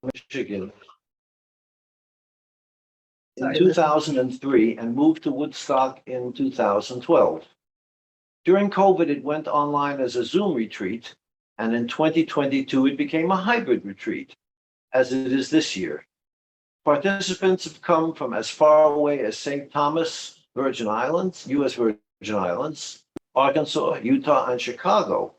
Michigan in 2003 and moved to Woodstock in 2012. During COVID, it went online as a Zoom retreat, and in 2022, it became a hybrid retreat, as it is this year. Participants have come from as far away as St. Thomas, Virgin Islands, U.S. Virgin Islands, Arkansas, Utah, and Chicago.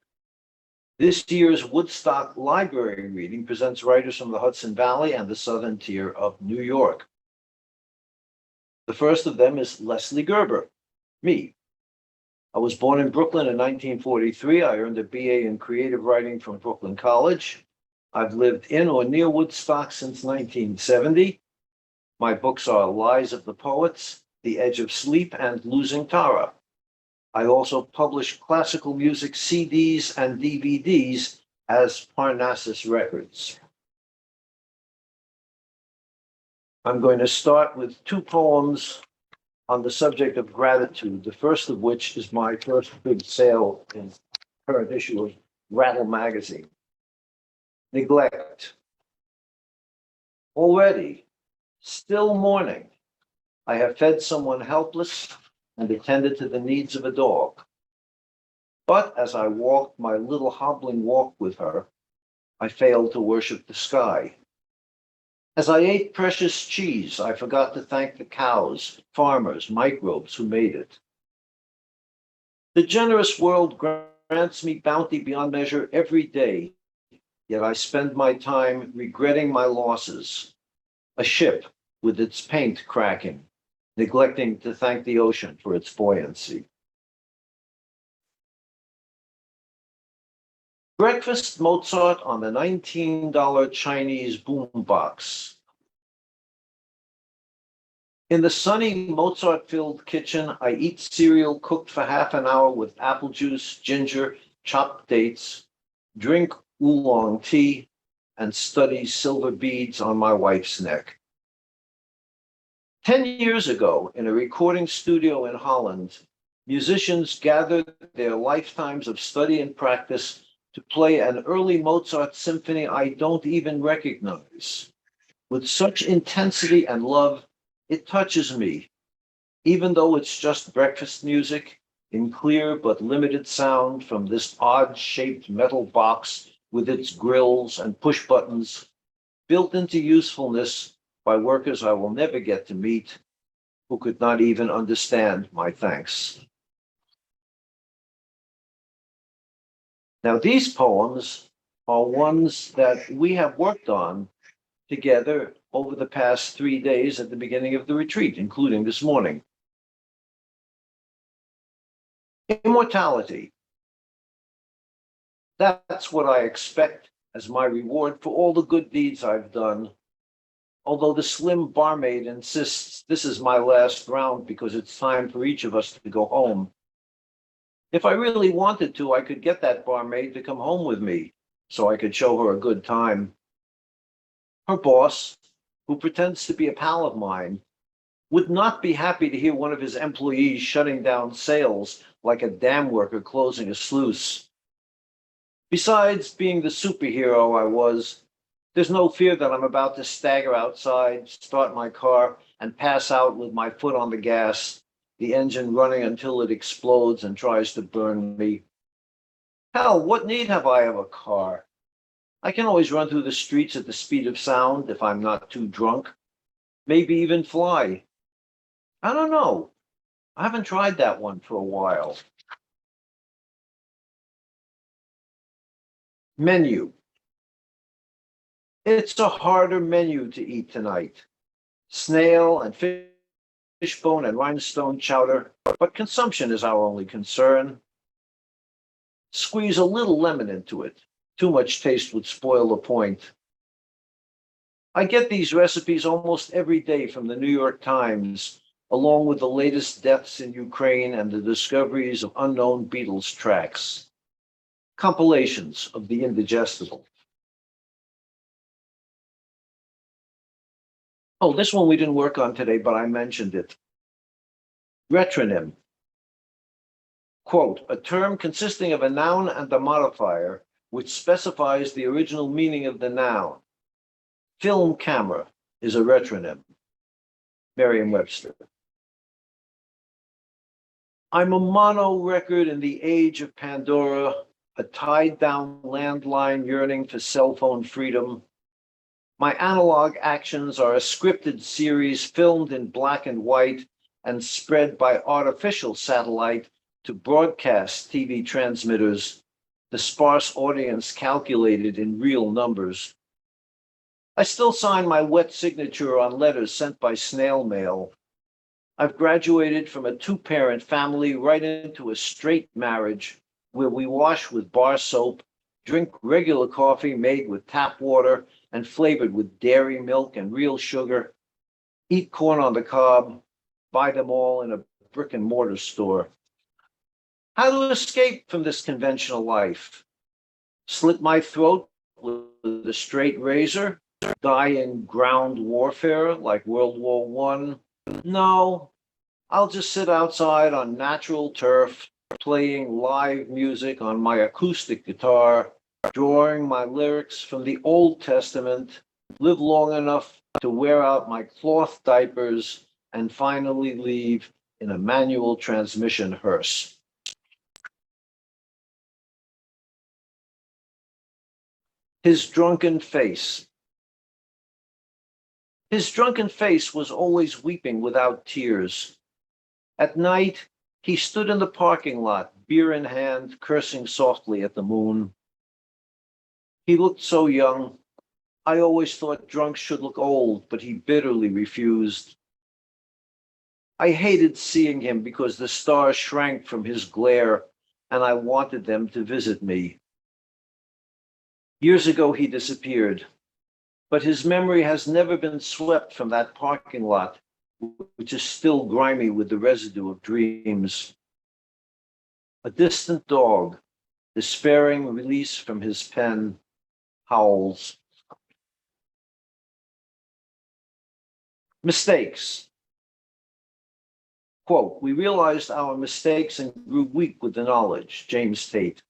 This year's Woodstock Library reading presents writers from the Hudson Valley and the southern tier of New York. The first of them is Leslie Gerber, me. I was born in Brooklyn in 1943. I earned a BA in creative writing from Brooklyn College. I've lived in or near Woodstock since 1970. My books are Lies of the Poets, The Edge of Sleep, and Losing Tara. I also publish classical music CDs and DVDs as Parnassus Records. I'm going to start with two poems on the subject of gratitude, the first of which is my first big sale in current issue of Rattle magazine. Neglect. Already, still morning, I have fed someone helpless and attended to the needs of a dog. But as I walked my little hobbling walk with her, I failed to worship the sky. As I ate precious cheese, I forgot to thank the cows, farmers, microbes who made it. The generous world grants me bounty beyond measure every day, yet I spend my time regretting my losses. A ship with its paint cracking, neglecting to thank the ocean for its buoyancy. Breakfast Mozart on the $19 Chinese boombox. In the sunny Mozart-filled kitchen, I eat cereal cooked for half an hour with apple juice, ginger, chopped dates, drink oolong tea, and study silver beads on my wife's neck. 10 years ago, in a recording studio in Holland, musicians gathered their lifetimes of study and practice to play an early Mozart symphony I don't even recognize. With such intensity and love, it touches me, even though it's just breakfast music in clear but limited sound from this odd-shaped metal box with its grills and push buttons, built into usefulness by workers I will never get to meet, who could not even understand my thanks. Now, these poems are ones that we have worked on together over the past 3 days at the beginning of the retreat, including this morning. Immortality. That's what I expect as my reward for all the good deeds I've done. Although the slim barmaid insists this is my last round because it's time for each of us to go home. If I really wanted to, I could get that barmaid to come home with me so I could show her a good time. Her boss, who pretends to be a pal of mine, would not be happy to hear one of his employees shutting down sales like a dam worker closing a sluice. Besides being the superhero I was, there's no fear that I'm about to stagger outside, start my car, and pass out with my foot on the gas, the engine running until it explodes and tries to burn me. Hell, what need have I of a car? I can always run through the streets at the speed of sound if I'm not too drunk. Maybe even fly. I don't know. I haven't tried that one for a while. Menu. It's a harder menu to eat tonight. Snail and fishbone and rhinestone chowder, but consumption is our only concern. Squeeze a little lemon into it. Too much taste would spoil the point. I get these recipes almost every day from the New York Times, along with the latest deaths in Ukraine and the discoveries of unknown Beatles tracks. Compilations of the indigestible. Oh, this one we didn't work on today, but I mentioned it. Retronym. Quote, a term consisting of a noun and a modifier which specifies the original meaning of the noun. Film camera is a retronym. Merriam-Webster. I'm a mono record in the age of Pandora, a tied-down landline yearning for cell phone freedom. My analog actions are a scripted series filmed in black and white and spread by artificial satellite to broadcast TV transmitters, the sparse audience calculated in real numbers. I still sign my wet signature on letters sent by snail mail. I've graduated from a two-parent family right into a straight marriage where we wash with bar soap, drink regular coffee made with tap water and flavored with dairy milk and real sugar, eat corn on the cob, buy them all in a brick and mortar store. How to escape from this conventional life? Slit my throat with a straight razor? Die in ground warfare like World War I? No, I'll just sit outside on natural turf, playing live music on my acoustic guitar, drawing my lyrics from the Old Testament, live long enough to wear out my cloth diapers, and finally leave in a manual transmission hearse. His drunken face. His drunken face was always weeping without tears. At night, he stood in the parking lot, beer in hand, cursing softly at the moon. He looked so young. I always thought drunks should look old, but he bitterly refused. I hated seeing him because the stars shrank from his glare, and I wanted them to visit me. Years ago, he disappeared, but his memory has never been swept from that parking lot, which is still grimy with the residue of dreams. A distant dog, despairing release from his pen, howls. Mistakes. Quote, we realized our mistakes and grew weak with the knowledge, James Tate.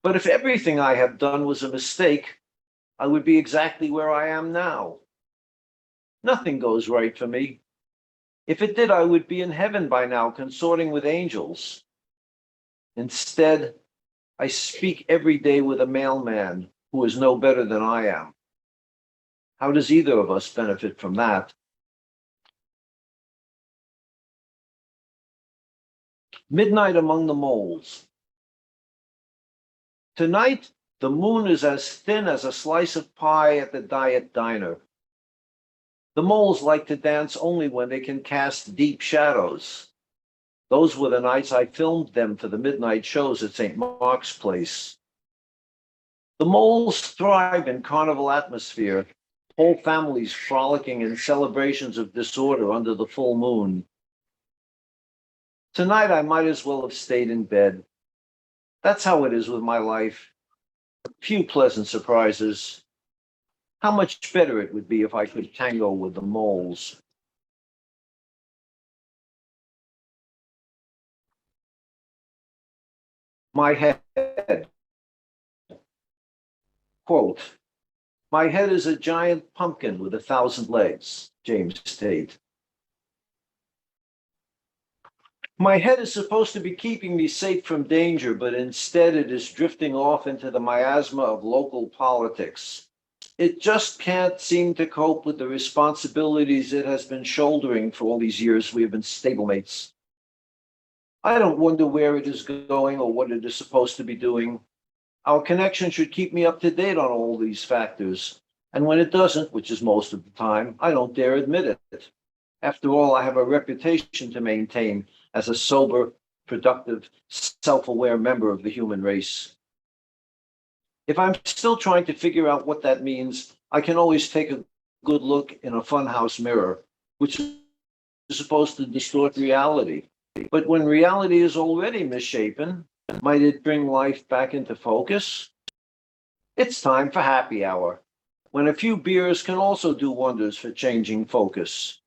But if everything I have done was a mistake, I would be exactly where I am now. Nothing goes right for me. If it did, I would be in heaven by now, consorting with angels. Instead, I speak every day with a mailman who is no better than I am. How does either of us benefit from that? Midnight among the moles. Tonight, the moon is as thin as a slice of pie at the diet diner. The moles like to dance only when they can cast deep shadows. Those were the nights I filmed them for the midnight shows at St. Mark's Place. The moles thrive in carnival atmosphere, whole families frolicking in celebrations of disorder under the full moon. Tonight, I might as well have stayed in bed. That's how it is with my life. Few pleasant surprises. How much better it would be if I could tango with the moles. My head. Quote, my head is a giant pumpkin with 1,000 legs, James Tate. My head is supposed to be keeping me safe from danger, but instead it is drifting off into the miasma of local politics. It just can't seem to cope with the responsibilities it has been shouldering for all these years we have been stablemates. I don't wonder where it is going or what it is supposed to be doing. Our connection should keep me up to date on all these factors. And when it doesn't, which is most of the time, I don't dare admit it. After all, I have a reputation to maintain as a sober, productive, self-aware member of the human race. If I'm still trying to figure out what that means, I can always take a good look in a funhouse mirror, which is supposed to distort reality. But when reality is already misshapen, might it bring life back into focus? It's time for happy hour, when a few beers can also do wonders for changing focus.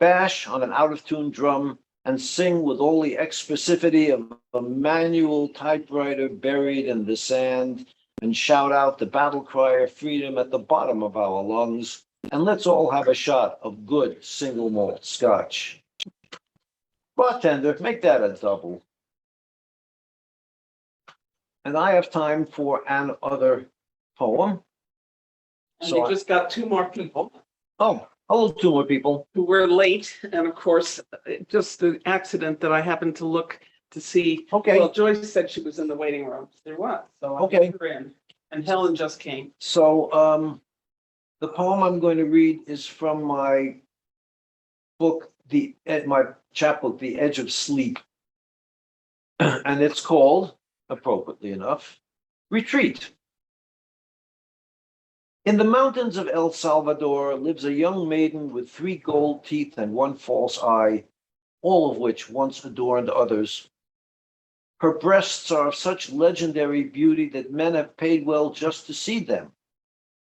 Bash on an out-of-tune drum and sing with all the expressivity of a manual typewriter buried in the sand, and shout out the battle cry of freedom at the bottom of our lungs, and let's all have a shot of good single malt scotch. Bartender, make that a double. And I have time for another poem. And So we just got two more people Oh, hello, two more people. who were late. And of course, just the accident that I happened to look to see. Okay. Well, Joyce said she was in the waiting room. There was. So I Okay. put her in. And Helen just came. So the poem I'm going to read is from my book, my chapbook, The Edge of Sleep. And it's called, appropriately enough, Retreat. In the mountains of El Salvador lives a young maiden with 3 gold teeth and 1 false eye, all of which once adorned others. Her breasts are of such legendary beauty that men have paid well just to see them.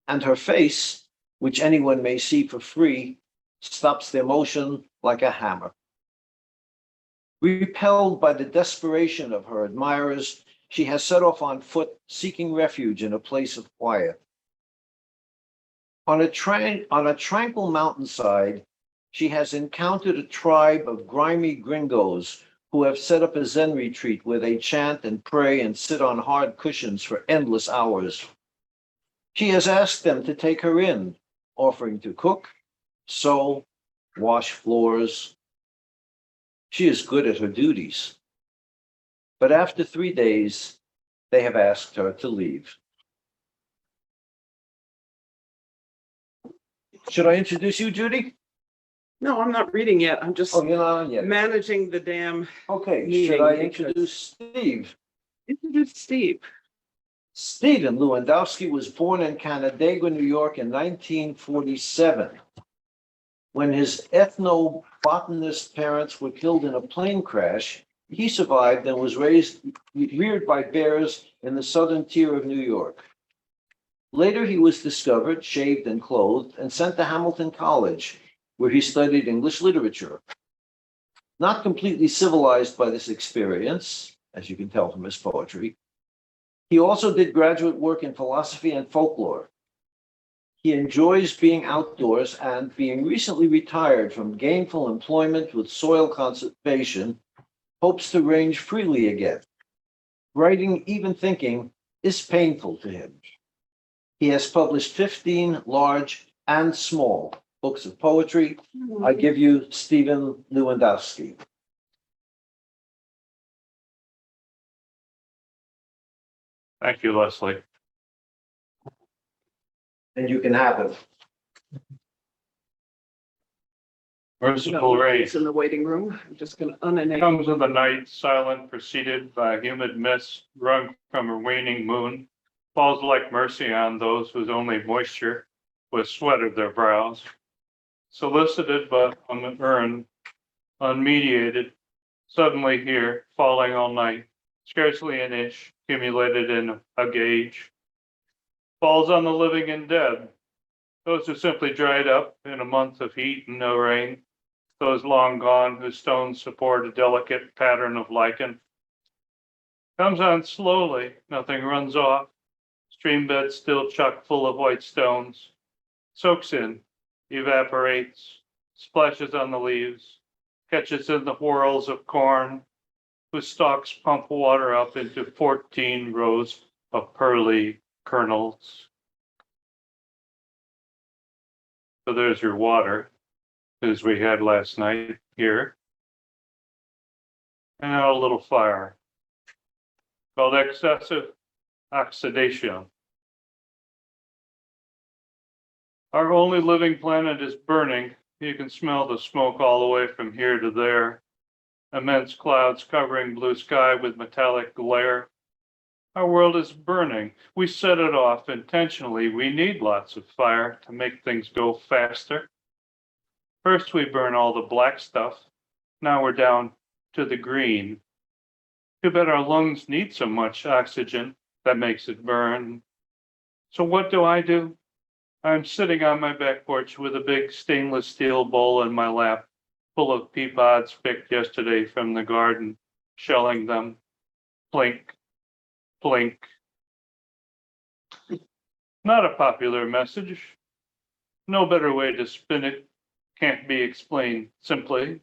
And her face, which anyone may see for free, stops their motion like a hammer. Repelled by the desperation of her admirers, she has set off on foot, seeking refuge in a place of quiet. On a tranquil mountainside, she has encountered a tribe of grimy gringos who have set up a Zen retreat where they chant and pray and sit on hard cushions for endless hours. She has asked them to take her in, offering to cook, sew, wash floors. She is good at her duties. But after 3 days, they have asked her to leave. Should I introduce you, Judy? No, I'm not reading yet. I'm just Oh, you're not on yet. managing the damn. Okay, meeting should I because- introduce Steve? Introduce Steve. Stephen Lewandowski was born in Canandaigua, New York in 1947. When his ethnobotanist parents were killed in a plane crash, he survived and was reared by bears in the southern tier of New York. Later, he was discovered, shaved and clothed, and sent to Hamilton College, where he studied English literature. Not completely civilized by this experience, as you can tell from his poetry, he also did graduate work in philosophy and folklore. He enjoys being outdoors and, being recently retired from gainful employment with soil conservation, hopes to range freely again. Writing, even thinking, is painful to him. He has published 15 large and small books of poetry. I give you Stephen Lewandowski. Thank you, Leslie. And you can have it. Merciful rain He's in the waiting room. I'm just going to unenable. comes in the night, silent, preceded by a humid mist wrung from a waning moon, falls like mercy on those whose only moisture was sweat of their brows. Solicited but unearned, unmediated, suddenly here, falling all night, scarcely an inch, accumulated in a gauge. Falls on the living and dead, those who simply dried up in a month of heat and no rain, those long gone whose stones support a delicate pattern of lichen. Comes on slowly, nothing runs off, stream bed still chock full of white stones, soaks in, evaporates, splashes on the leaves, catches in the whorls of corn, whose stalks pump water up into 14 rows of pearly kernels. So there's your water, as we had last night here. And now a little fire called excessive oxidation. Our only living planet is burning. You can smell the smoke all the way from here to there. Immense clouds covering blue sky with metallic glare. Our world is burning. We set it off intentionally. We need lots of fire to make things go faster. First, we burn all the black stuff. Now we're down to the green. Too bad our lungs need so much oxygen that makes it burn. So what do? I'm sitting on my back porch with a big stainless steel bowl in my lap, full of pea pods picked yesterday from the garden, shelling them. Plink, plink. Not a popular message. No better way to spin it can't be explained simply.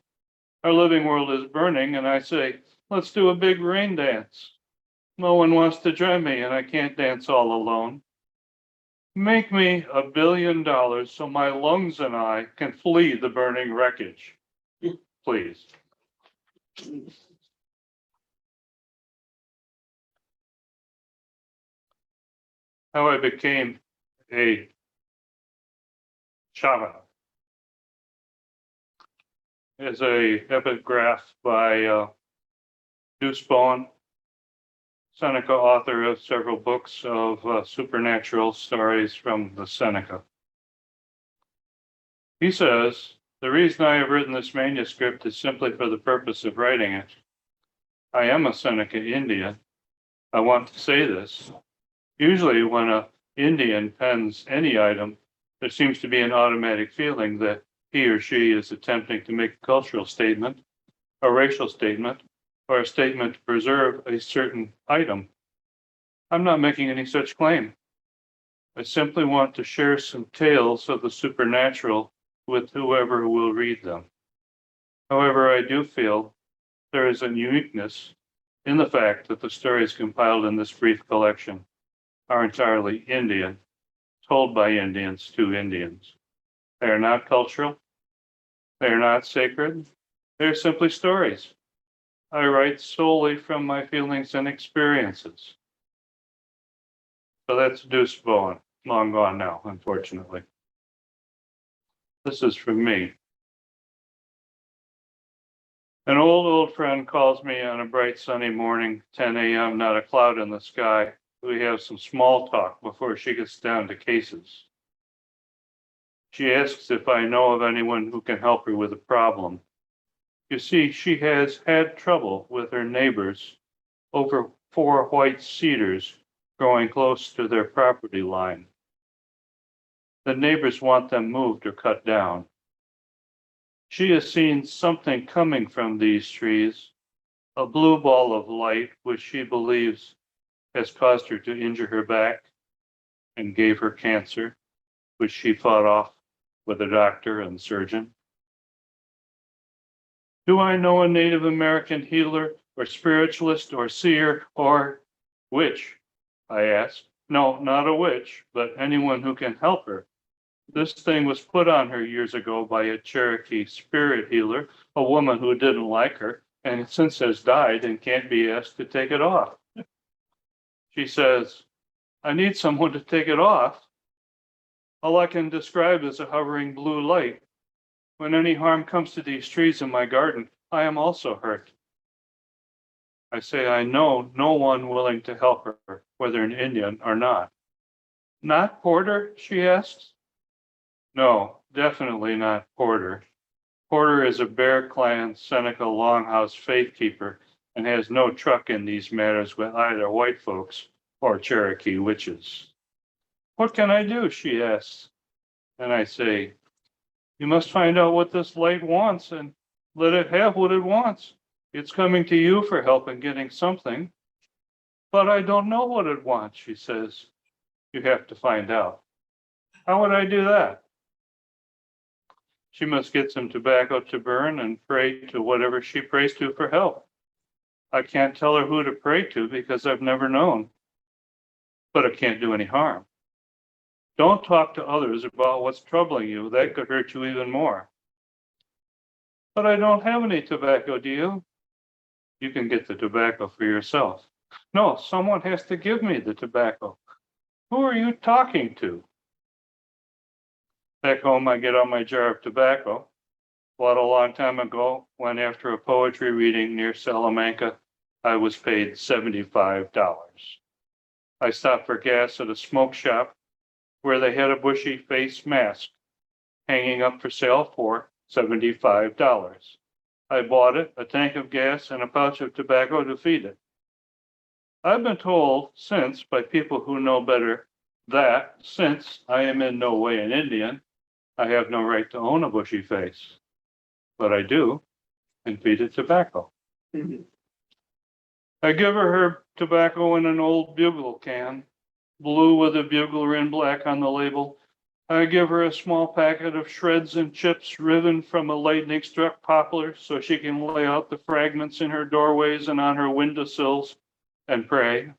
Our living world is burning, and I say, let's do a big rain dance. No one wants to join me, and I can't dance all alone. Make me $1 billion so my lungs and I can flee the burning wreckage. Please. How I became a shaman is a epigraph by Deuce Bowen, Seneca, author of several books of supernatural stories from the Seneca. He says, the reason I have written this manuscript is simply for the purpose of writing it. I am a Seneca Indian. I want to say this. Usually when an Indian pens any item, there seems to be an automatic feeling that he or she is attempting to make a cultural statement, a racial statement, or a statement to preserve a certain item. I'm not making any such claim. I simply want to share some tales of the supernatural with whoever will read them. However, I do feel there is a uniqueness in the fact that the stories compiled in this brief collection are entirely Indian, told by Indians to Indians. They are not cultural. They are not sacred. They are simply stories. I write solely from my feelings and experiences. So that's Deuce Bowen, long gone now, unfortunately. This is from me. An old friend calls me on a bright sunny morning, 10 a.m., not a cloud in the sky. We have some small talk before she gets down to cases. She asks if I know of anyone who can help her with a problem. You see, she has had trouble with her neighbors over 4 white cedars growing close to their property line. The neighbors want them moved or cut down. She has seen something coming from these trees, a blue ball of light which she believes has caused her to injure her back and gave her cancer, which she fought off with a doctor and surgeon. Do I know a Native American healer or spiritualist or seer or witch? I asked. No, not a witch, but anyone who can help her. This thing was put on her years ago by a Cherokee spirit healer, a woman who didn't like her, and since has died and can't be asked to take it off. She says, I need someone to take it off. All I can describe is a hovering blue light. When any harm comes to these trees in my garden, I am also hurt. I say I know no one willing to help her, whether an Indian or not. Not Porter? She asks. No, definitely not Porter. Porter is a Bear Clan Seneca Longhouse faith keeper and has no truck in these matters with either white folks or Cherokee witches. What can I do? She asks. And I say, you must find out what this light wants and let it have what it wants. It's coming to you for help in getting something. But I don't know what it wants, she says. You have to find out. How would I do that? She must get some tobacco to burn and pray to whatever she prays to for help. I can't tell her who to pray to because I've never known. But it can't do any harm. Don't talk to others about what's troubling you. That could hurt you even more. But I don't have any tobacco, do you? You can get the tobacco for yourself. No, someone has to give me the tobacco. Who are you talking to? Back home, I get out my jar of tobacco. Bought a long time ago, when after a poetry reading near Salamanca, I was paid $75. I stopped for gas at a smoke shop where they had a bushy face mask hanging up for sale for $75. I bought it, a tank of gas, and a pouch of tobacco to feed it. I've been told since by people who know better that since I am in no way an Indian, I have no right to own a bushy face. But I do, and feed it tobacco. Mhm. I give her tobacco in an old bugle can. blue with a bugler in black on the label. I give her a small packet of shreds and chips riven from a lightning struck poplar so she can lay out the fragments in her doorways and on her windowsills and pray.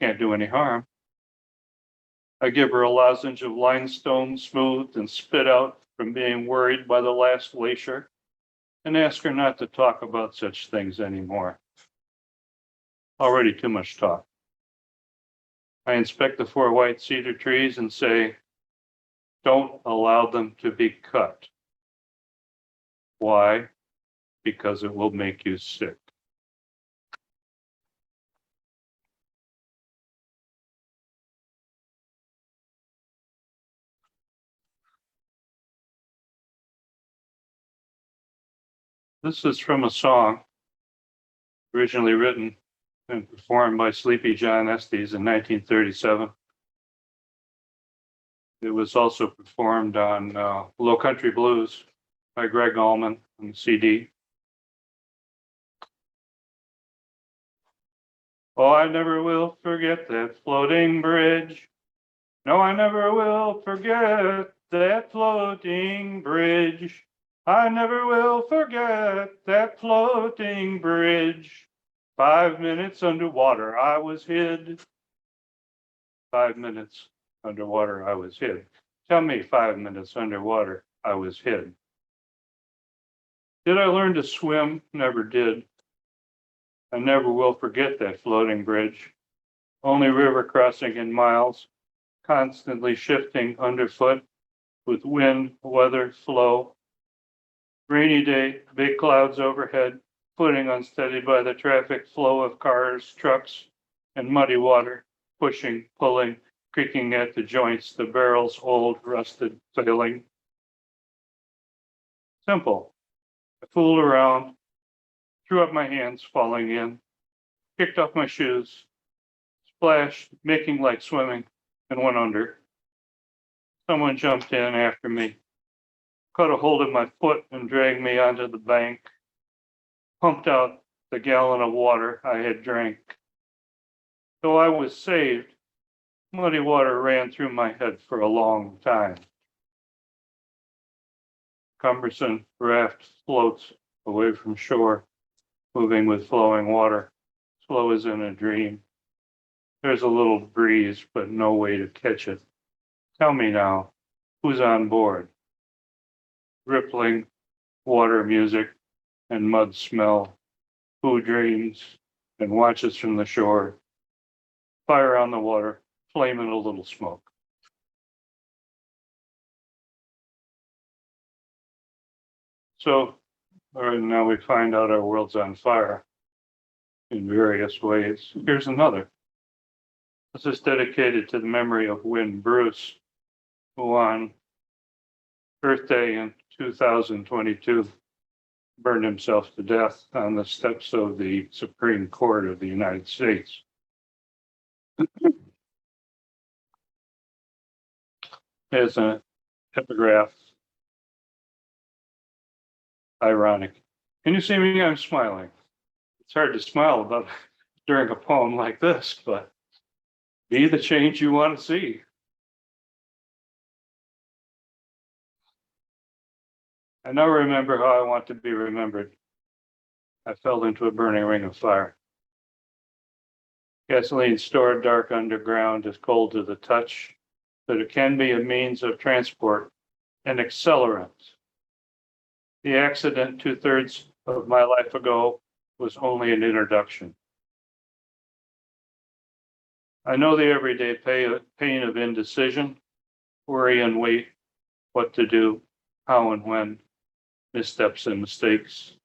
Can't do any harm. I give her a lozenge of limestone smoothed and spit out from being worried by the last glacier and ask her not to talk about such things anymore. Already too much talk. I inspect the 4 white cedar trees and say, don't allow them to be cut. Why? Because it will make you sick. This is from a song originally written and performed by Sleepy John Estes in 1937. It was also performed on Low Country Blues by Greg Allman on the CD. Oh, I never will forget that floating bridge. No, I never will forget that floating bridge. I never will forget that floating bridge. 5 minutes underwater, I was hid. 5 minutes underwater, I was hid. Tell me 5 minutes underwater, I was hid. Did I learn to swim? Never did. I never will forget that floating bridge. Only river crossing in miles, constantly shifting underfoot with wind, weather, flow. Rainy day, big clouds overhead, footing unsteady by the traffic flow of cars, trucks, and muddy water, pushing, pulling, creaking at the joints, the barrels old, rusted, failing. Simple. I fooled around, threw up my hands, falling in, kicked off my shoes, splashed, making like swimming, and went under. Someone jumped in after me, caught a hold of my foot and dragged me onto the bank, pumped out the gallon of water I had drank. Though I was saved, muddy water ran through my head for a long time. Cumbersome raft floats away from shore, moving with flowing water, slow as in a dream. There's a little breeze, but no way to catch it. Tell me now, who's on board? Rippling water music and mud smell. Who dreams and watches from the shore? Fire on the water, flame and a little smoke. So, all right, now we find out our world's on fire in various ways. Here's another. This is dedicated to the memory of Win Bruce, who on Earth Day in 2022 burned himself to death on the steps of the Supreme Court of the United States. As an epigraph, ironic. Can you see me? I'm smiling. It's hard to smile about during a poem like this, but be the change you want to see. I now remember how I want to be remembered. I fell into a burning ring of fire. Gasoline stored dark underground is cold to the touch, but it can be a means of transport, an accelerant. The accident 2/3 of my life ago was only an introduction. I know the everyday pain of indecision, worry and wait, what to do, how and when, missteps and mistakes.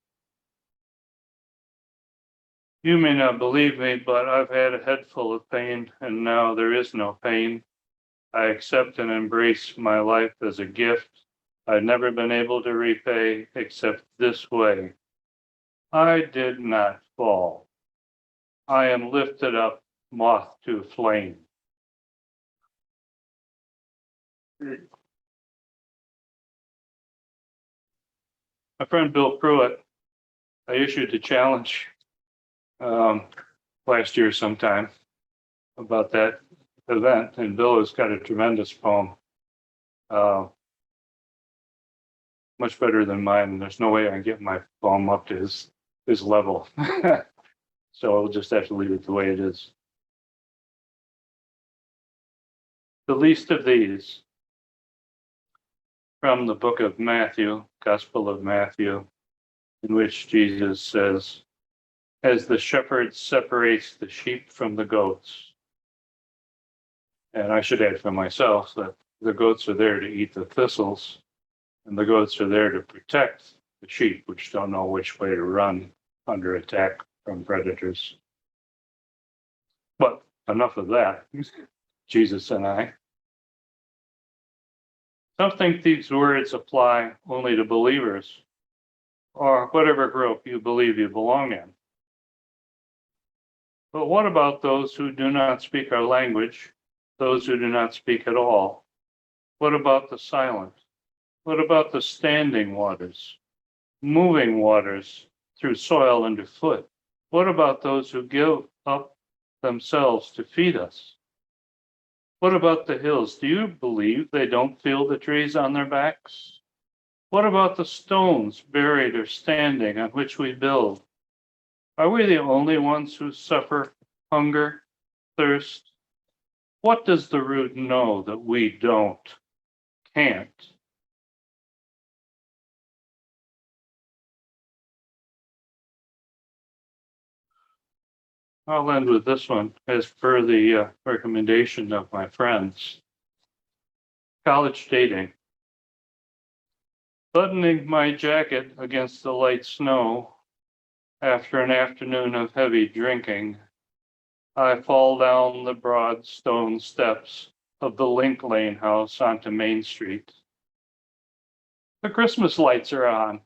You may not believe me, but I've had a head full of pain, and now there is no pain. I accept and embrace my life as a gift I've never been able to repay except this way. I did not fall. I am lifted up, moth to flame. My friend Bill Pruitt, I issued a challenge last year sometime about that event, and Bill has got a tremendous poem. Much better than mine. There's no way I can get my poem up to his level. So I'll just have to leave it the way it is. The least of these, from the book of Matthew, Gospel of Matthew, in which Jesus says, as the shepherd separates the sheep from the goats. And I should add for myself that the goats are there to eat the thistles, and the goats are there to protect the sheep, which don't know which way to run under attack from predators. But enough of that. Jesus and I. Some think these words apply only to believers, or whatever group you believe you belong in. But what about those who do not speak our language, those who do not speak at all? What about the silent? What about the standing waters, moving waters through soil underfoot? What about those who give up themselves to feed us? What about the hills? Do you believe they don't feel the trees on their backs? What about the stones buried or standing on which we build? Are we the only ones who suffer hunger, thirst? What does the root know that we can't? I'll end with this one as per the recommendation of my friends. College dating. Buttoning my jacket against the light snow after an afternoon of heavy drinking, I fall down the broad stone steps of the Link Lane house onto Main Street. The Christmas lights are on.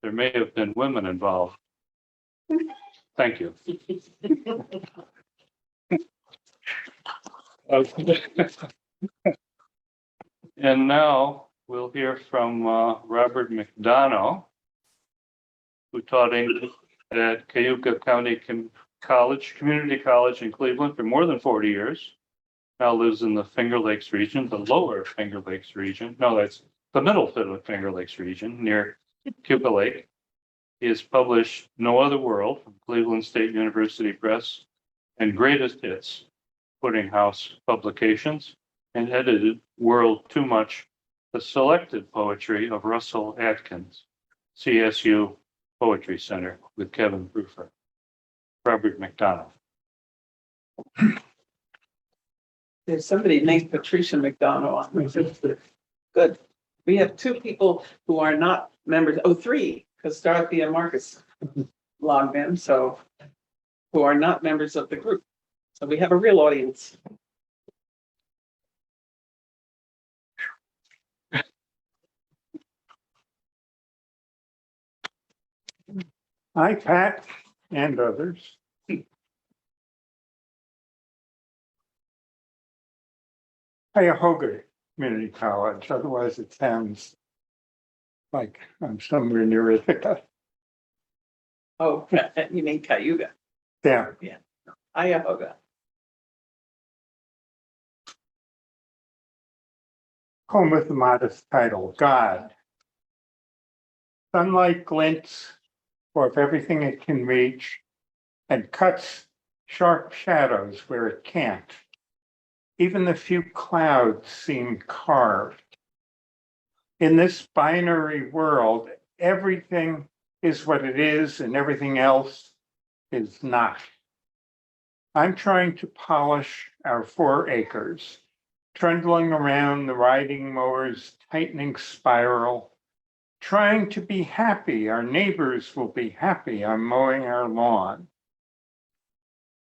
There may have been women involved. Thank you. And now we'll hear from Robert McDonough, who taught English at Cayuga County Community College in Cleveland for more than 40 years. Now lives in the Finger Lakes region, the lower Finger Lakes region. No, that's the middle Finger Lakes region near Cayuga Lake. He has published No Other World from Cleveland State University Press and Greatest Hits, Pudding House Publications, and edited World Too Much, the selected poetry of Russell Atkins, CSU Poetry Center with Kevin Proofer. Robert McDonough. There's somebody named Patricia McDonough on my list. Good. We have two people who are not members, three, because Dorothy and Marcus logged in, so who are not members of the group. So we have a real audience. Hi, Pat and others. Cuyahoga Community College, otherwise it sounds like I'm somewhere near Ithaca. Oh, you mean Cayuga? Yeah. Cuyahoga. Poem with a modest title, God. Sunlight glints of everything it can reach and cuts sharp shadows where it can't. Even the few clouds seem carved. In this binary world, everything is what it is and everything else is not. I'm trying to polish our 4 acres, trundling around the riding mower's tightening spiral, trying to be happy. Our neighbors will be happy I'm mowing our lawn.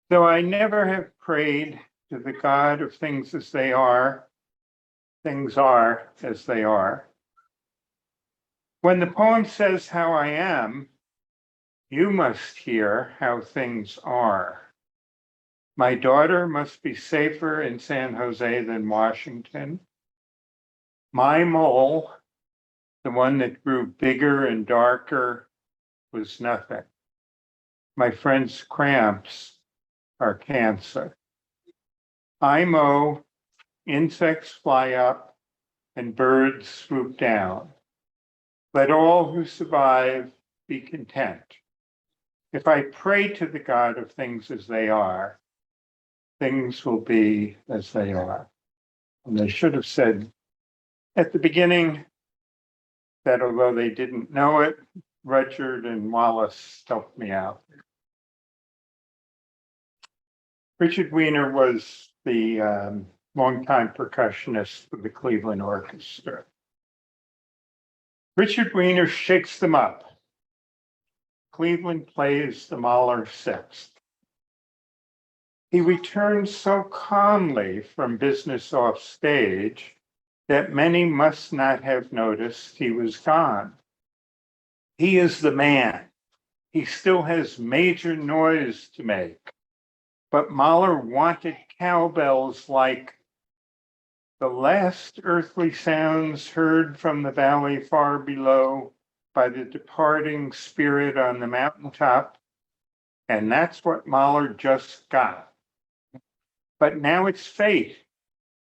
Though I never have prayed to the God of things as they are, things are as they are. When the poem says how I am, you must hear how things are. My daughter must be safer in San Jose than Washington. My mole, the one that grew bigger and darker, was nothing. My friend's cramps are cancer. I mow, insects fly up, and birds swoop down. Let all who survive be content. If I pray to the God of things as they are, things will be as they are. And they should have said at the beginning that although they didn't know it, Rudyard and Wallace helped me out. Richard Weiner was the longtime percussionist for the Cleveland Orchestra. Richard Weiner shakes them up. Cleveland plays the Mahler Sixth. He returns so calmly from business off stage that many must not have noticed he was gone. He is the man. He still has major noise to make. But Mahler wanted cowbells like the last earthly sounds heard from the valley far below by the departing spirit on the mountaintop. And that's what Mahler just got. But now it's fate,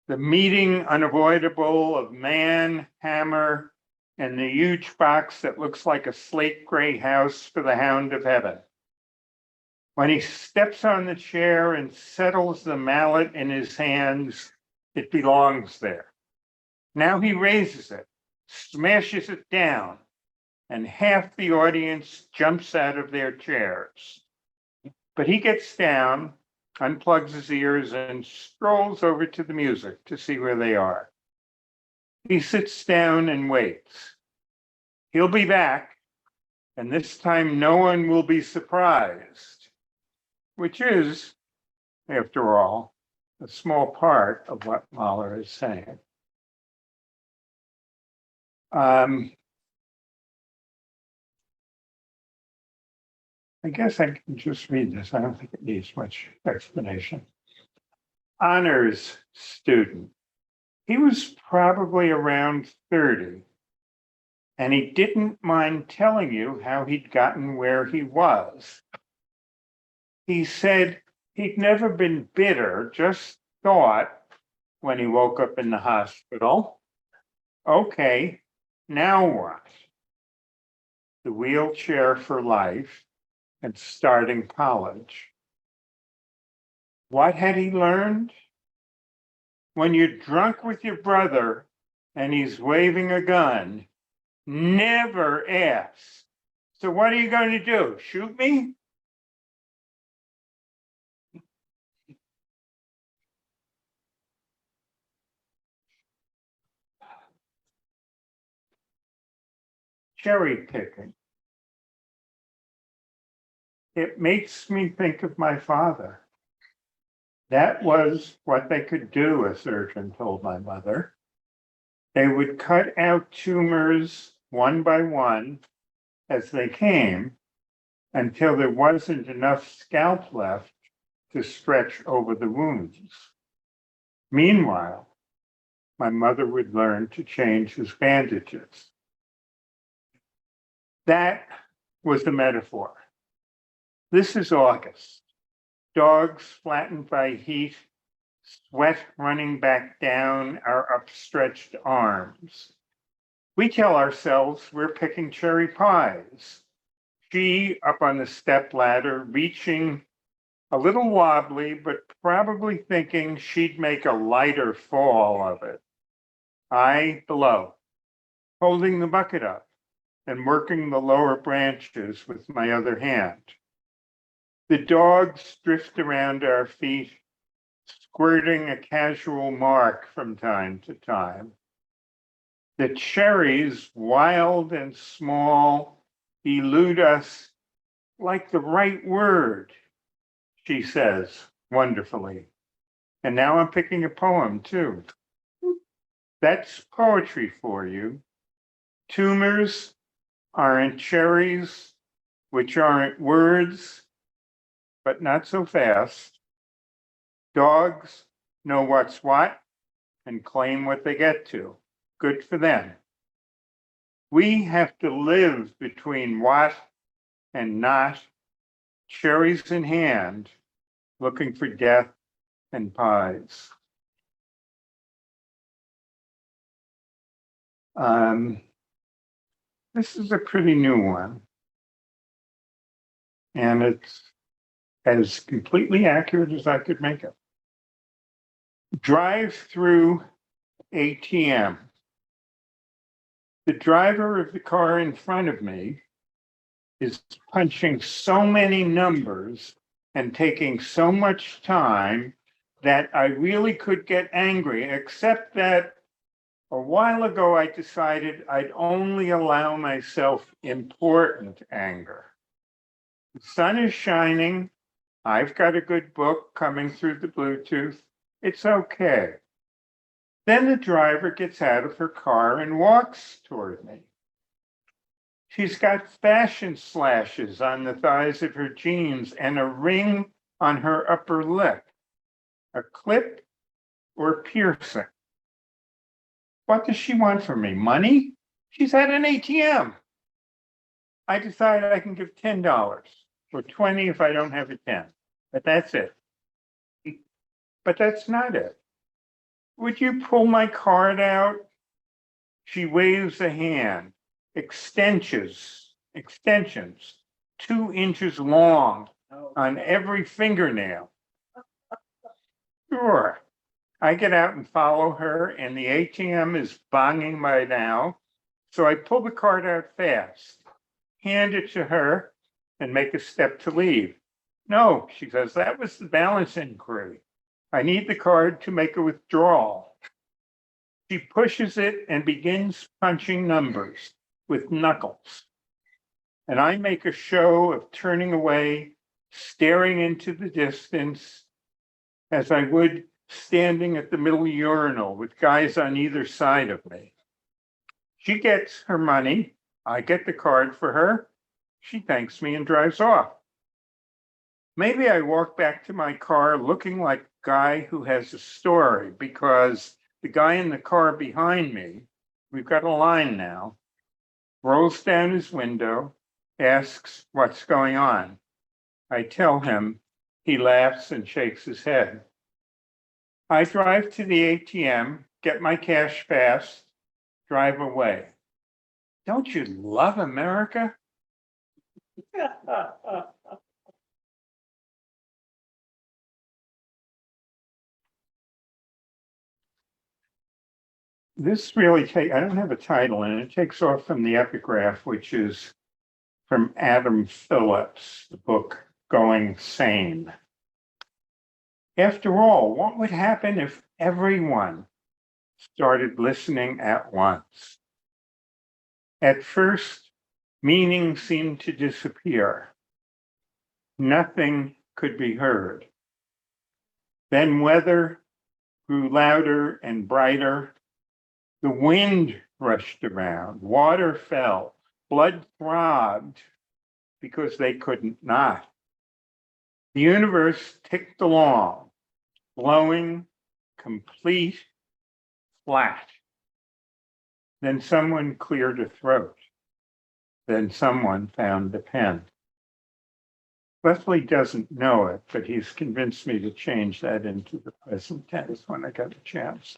the meeting unavoidable of man, hammer, and the huge box that looks like a slate gray house for the hound of heaven. When he steps on the chair and settles the mallet in his hands, it belongs there. Now he raises it, smashes it down, and half the audience jumps out of their chairs. But he gets down, unplugs his ears, and strolls over to the music to see where they are. He sits down and waits. He'll be back, and this time no one will be surprised, which is, after all, a small part of what Mahler is saying. I guess I can just read this. I don't think it needs much explanation. Honors student. He was probably around 30, and he didn't mind telling you how he'd gotten where he was. He said he'd never been bitter, just thought when he woke up in the hospital, okay, now what? The wheelchair for life and starting college. What had he learned? When you're drunk with your brother and he's waving a gun, never ask, so what are you going to do? Shoot me? Cherry picking. It makes me think of my father. That was what they could do, a surgeon told my mother. They would cut out tumors one by one as they came until there wasn't enough scalp left to stretch over the wounds. Meanwhile, my mother would learn to change his bandages. That was the metaphor. This is August. Dogs flattened by heat, sweat running back down our upstretched arms. We tell ourselves we're picking cherry pies. She up on the step ladder, reaching a little wobbly, but probably thinking she'd make a lighter fall of it. I below, holding the bucket up and working the lower branches with my other hand. The dogs drift around our feet, squirting a casual mark from time to time. The cherries, wild and small, elude us like the right word, she says wonderfully. And now I'm picking a poem too. That's poetry for you. Tumors aren't cherries, which aren't words, but not so fast. Dogs know what's what and claim what they get to. Good for them. We have to live between what and not, cherries in hand, looking for death and pies. This is a pretty new one. And it's as completely accurate as I could make it. Drive-through ATM. The driver of the car in front of me is punching so many numbers and taking so much time that I really could get angry, except that a while ago I decided I'd only allow myself important anger. The sun is shining. I've got a good book coming through the Bluetooth. It's okay. Then the driver gets out of her car and walks toward me. She's got fashion slashes on the thighs of her jeans and a ring on her upper lip. A clip or piercing? What does she want from me? Money? She's at an ATM. I decided I can give $10 or $20 if I don't have a 10, but that's it. But that's not it. Would you pull my card out? She waves a hand. Extensions, 2 inches long on every fingernail. Sure. I get out and follow her, and the ATM is bonging by now. So I pull the card out fast, hand it to her, and make a step to leave. No, she says, that was the balance inquiry. I need the card to make a withdrawal. She pushes it and begins punching numbers with knuckles. And I make a show of turning away, staring into the distance, as I would standing at the middle urinal with guys on either side of me. She gets her money. I get the card for her. She thanks me and drives off. Maybe I walk back to my car looking like a guy who has a story, because the guy in the car behind me, we've got a line now, rolls down his window, asks what's going on. I tell him. He laughs and shakes his head. I drive to the ATM, get my cash fast, drive away. Don't you love America? This really I don't have a title, and it takes off from the epigraph, which is from Adam Phillips, the book Going Sane. After all, what would happen if everyone started listening at once? At first, meaning seemed to disappear. Nothing could be heard. Then weather grew louder and brighter. The wind rushed around, water fell, blood throbbed because they couldn't not. The universe ticked along, glowing, complete, flat. Then someone cleared a throat. Then someone found a pen. Leslie doesn't know it, but he's convinced me to change that into the present tense when I got a chance.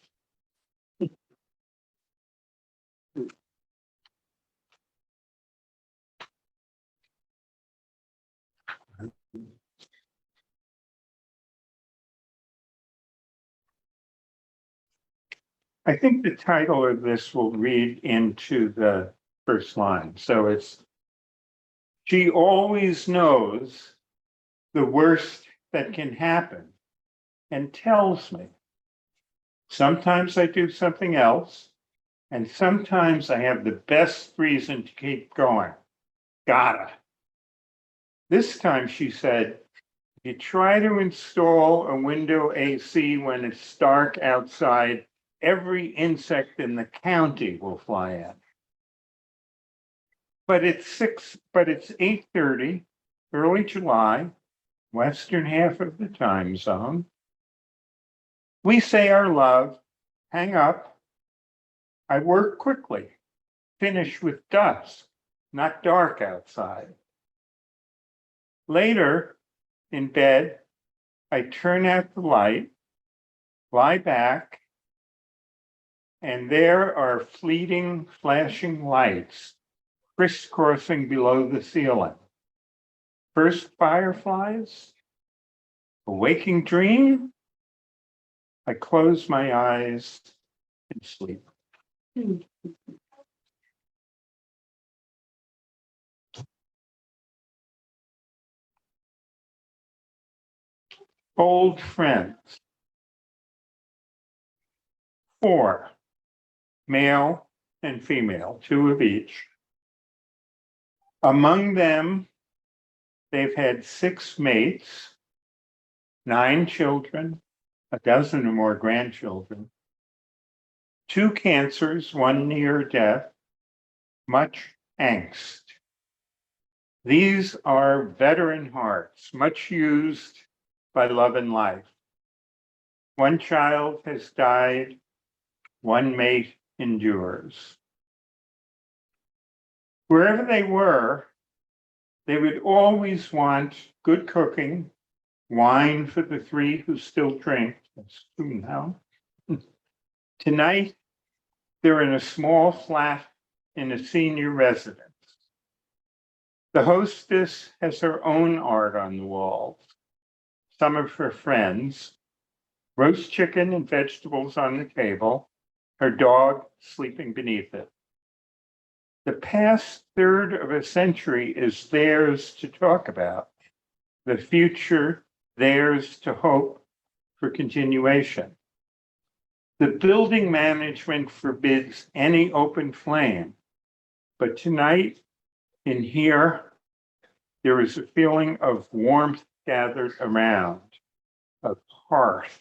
I think the title of this will read into the first line. So it's, she always knows the worst that can happen and tells me. Sometimes I do something else, and sometimes I have the best reason to keep going. Gotta. This time she said, if you try to install a window AC when it's dark outside, every insect in the county will fly in. But it's 8:30, early July, western half of the time zone. We say our love, hang up. I work quickly, finish with dusk, not dark outside. Later, in bed, I turn out the light lie back, and there are fleeting, flashing lights crisscrossing below the ceiling. First fireflies? A waking dream? I close my eyes and sleep. Old friends. 4, male and female, 2 of each. Among them, they've had 6 mates, 9 children, a dozen or more grandchildren, 2 cancers, 1 near death, much angst. These are veteran hearts, much used by love and life. 1 child has died, 1 mate endures. Wherever they were, they would always want good cooking, wine for the 3 who still drink. That's 2 now. Tonight, they're in a small flat in a senior residence. The hostess has her own art on the walls. Some of her friends, roast chicken and vegetables on the table, her dog sleeping beneath it. The past third of a century is theirs to talk about. The future, theirs to hope for continuation. The building management forbids any open flame, but tonight in here, there is a feeling of warmth gathered around, of hearth.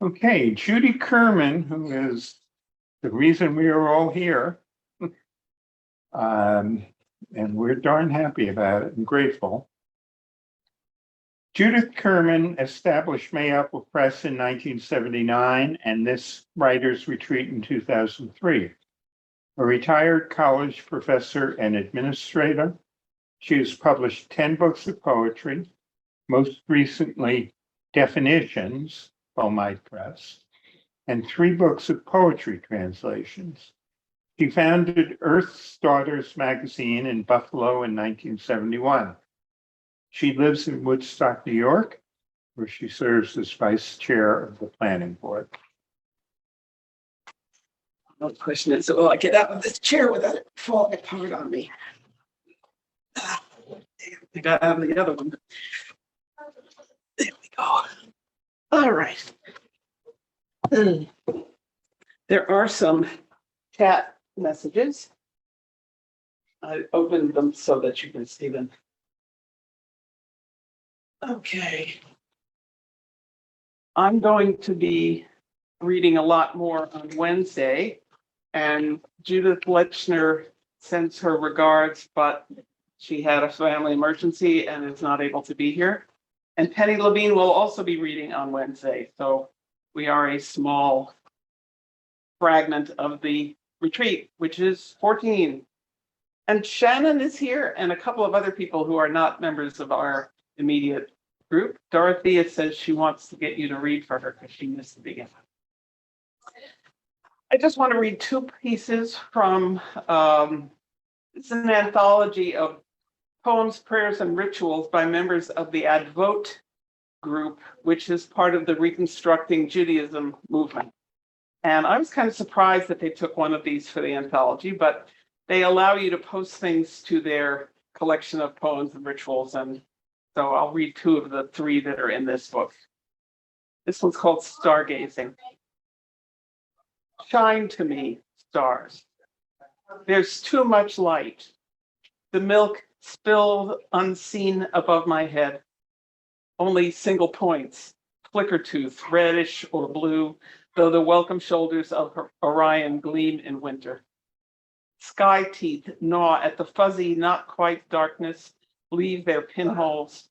Okay, Judy Kerman, who is the reason we are all here, and we're darn happy about it and grateful. Judith Kerman established Mayapple Press in 1979 and this writers retreat in 2003. A retired college professor and administrator, she has published 10 books of poetry, most recently Definitions, Beaumont Press, and 3 books of poetry translations. She founded Earth's Daughters magazine in Buffalo in 1971. She lives in Woodstock, New York, where she serves as vice chair of the planning board. The question is, will I get out of this chair without it falling apart on me? I got out of the other one. There we go. All right. There are some chat messages. I opened them so that you can see them. Okay. I'm going to be reading a lot more on Wednesday, and Judith Lechner sends her regards, but she had a family emergency and is not able to be here. And Penny Levine will also be reading on Wednesday, so we are a small fragment of the retreat, which is 14. And Shannon is here, and a couple of other people who are not members of our immediate group. Dorothea says she wants to get you to read for her because she missed the beginning. I just want to read 2 pieces from, it's an anthology of poems, prayers, and rituals by members of the Advote group, which is part of the Reconstructing Judaism movement. And I was kind of surprised that they took one of these for the anthology, but they allow you to post things to their collection of poems and rituals. And so I'll read 2 of the 3 that are in this book. This one's called Stargazing. Shine to me, stars. There's too much light. The milk spilled unseen above my head. Only single points, flicker tooth, reddish or blue, though the welcome shoulders of Orion gleam in winter. Sky teeth gnaw at the fuzzy, not quite darkness, leave their pinholes.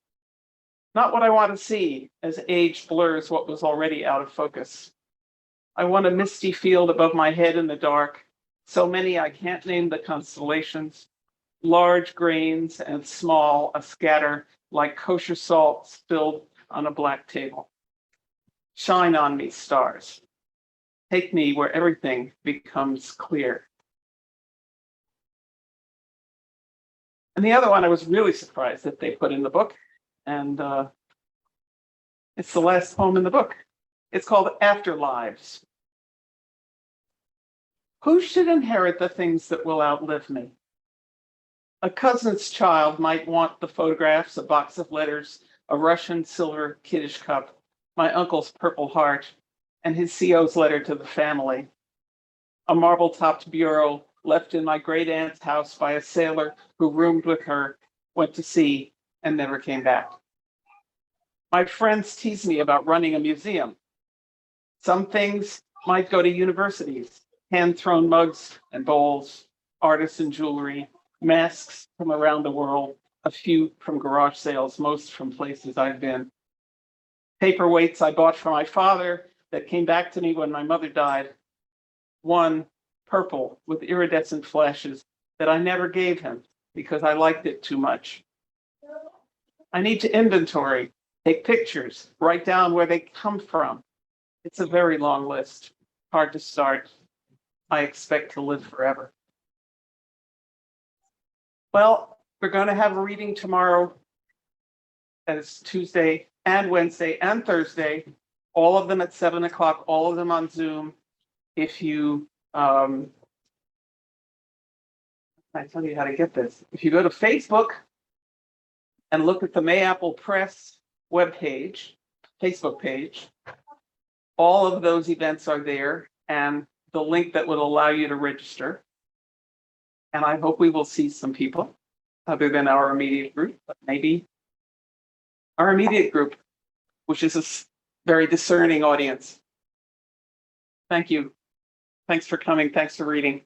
Not what I want to see, as age blurs what was already out of focus. I want a misty field above my head in the dark, so many I can't name the constellations. large grains and small a scatter like kosher salt spilled on a black table. Shine on me, stars. Take me where everything becomes clear. And the other one I was really surprised that they put in the book, and it's the last poem in the book. It's called Afterlives. Who should inherit the things that will outlive me? A cousin's child might want the photographs, a box of letters, a Russian silver Kiddush cup, my uncle's purple heart, and his CO's letter to the family. A marble-topped bureau left in my great-aunt's house by a sailor who roomed with her, went to sea, and never came back. My friends tease me about running a museum. Some things might go to universities, hand-thrown mugs and bowls, artisan jewelry, masks from around the world, a few from garage sales, most from places I've been. Paperweights I bought for my father that came back to me when my mother died. One purple with iridescent flashes that I never gave him because I liked it too much. I need to inventory, take pictures, write down where they come from. It's a very long list, hard to start. I expect to live forever. Well, we're going to have a reading tomorrow. That is Tuesday and Wednesday and Thursday, all of them at 7 o'clock, all of them on Zoom. If you, I tell you how to get this. If you go to Facebook and look at the Mayapple Press webpage, Facebook page, all of those events are there and the link that would allow you to register. And I hope we will see some people other than our immediate group, but maybe our immediate group, which is a very discerning audience. Thank you. Thanks for coming. Thanks for reading.